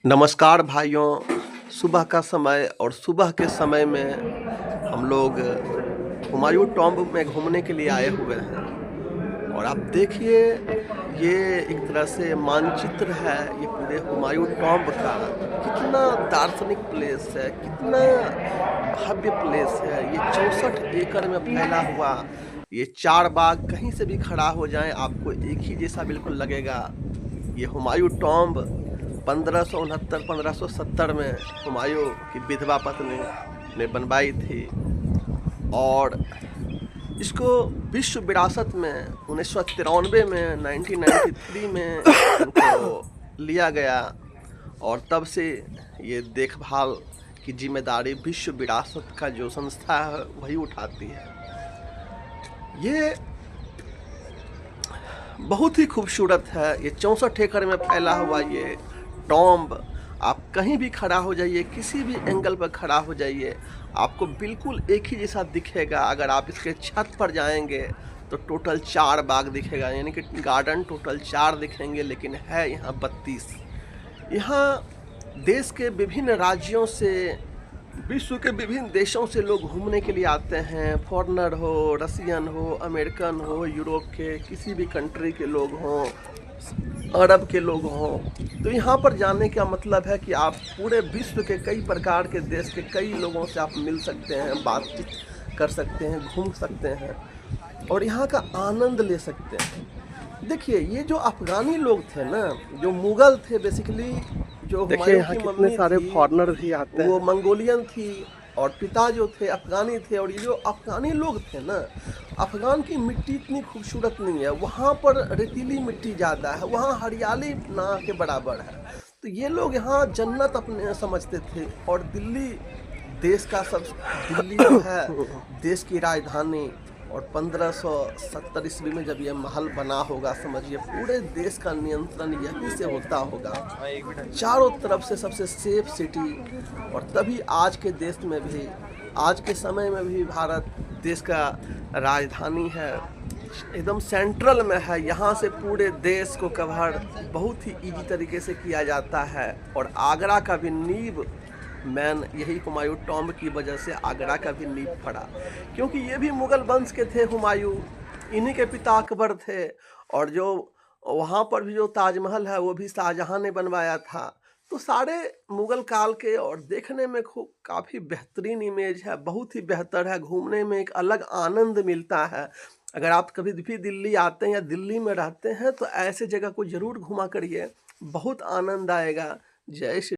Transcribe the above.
नमस्कार भाइयों, सुबह का समय और सुबह के समय में हम लोग हुमायूं टॉम्ब में घूमने के लिए आए हुए हैं। और आप देखिए, ये एक तरह से मानचित्र है ये पूरे हुमायूं टॉम्ब का। कितना दार्शनिक प्लेस है, कितना भव्य प्लेस है। ये 64 एकड़ में फैला हुआ ये 4 बाग कहीं से भी खड़ा हो जाएँ आपको एक ही जैसा बिल्कुल लगेगा। ये हुमायूं टॉम्ब 1569-1570 में हुमायूं की विधवा पत्नी ने बनवाई थी। और इसको विश्व विरासत में 1993 में 1993 में इनको लिया गया। और तब से ये देखभाल की जिम्मेदारी विश्व विरासत का जो संस्था है वही उठाती है। ये बहुत ही खूबसूरत है। ये 64 एकड़ में फैला हुआ ये टॉम्ब, आप कहीं भी खड़ा हो जाइए, किसी भी एंगल पर खड़ा हो जाइए, आपको बिल्कुल एक ही जैसा दिखेगा। अगर आप इसके छत पर जाएंगे तो टोटल 4 बाग दिखेगा, यानी कि गार्डन टोटल 4 दिखेंगे, लेकिन है यहाँ 32। यहाँ देश के विभिन्न राज्यों से, विश्व के विभिन्न देशों से लोग घूमने के लिए आते हैं। फॉरेनर हो, रसियन हो, अमेरिकन हो, यूरोप के किसी भी कंट्री के लोग हों, अरब के लोग हों। तो यहाँ पर जाने का मतलब है कि आप पूरे विश्व के कई प्रकार के देश के कई लोगों से आप मिल सकते हैं, बातचीत कर सकते हैं, घूम सकते हैं और यहाँ का आनंद ले सकते हैं। देखिए, ये जो अफ़गानी लोग थे ना, जो मुग़ल थे बेसिकली, जो देखिए हुमायूं यहाँ की कितने मम्मी सारे थी, फॉरेनर भी आते वो हैं। मंगोलियन थी और पिता जो थे अफ़गानी थे। और ये जो अफ़गानी लोग थे ना, अफ़गान की मिट्टी इतनी खूबसूरत नहीं है, वहाँ पर रेतीली मिट्टी ज़्यादा है, वहाँ हरियाली ना के बराबर है। तो ये लोग यहाँ जन्नत अपने समझते थे। और दिल्ली जो है देश की राजधानी, और 1570 ईस्वी में जब ये महल बना होगा, समझिए पूरे देश का नियंत्रण यहीं से होता होगा, चारों तरफ से सबसे सेफ सिटी। और तभी आज के देश में भी, आज के समय में भी भारत देश का राजधानी है, एकदम सेंट्रल में है। यहाँ से पूरे देश को कवर बहुत ही इजी तरीके से किया जाता है। और आगरा का भी नींव मैन यही हुमायूं टॉम्ब की वजह से आगरा का भी नींव पड़ा, क्योंकि ये भी मुगल वंश के थे हुमायूं, इन्हीं के पिता अकबर थे। और जो वहाँ पर भी जो ताजमहल है वो भी शाहजहां ने बनवाया था। तो सारे मुगल काल के, और देखने में खूब काफ़ी बेहतरीन इमेज है, बहुत ही बेहतर है। घूमने में एक अलग आनंद मिलता है। अगर आप कभी भी दिल्ली आते हैं या दिल्ली में रहते हैं तो ऐसे जगह को ज़रूर घुमा करिए, बहुत आनंद आएगा। जय श्री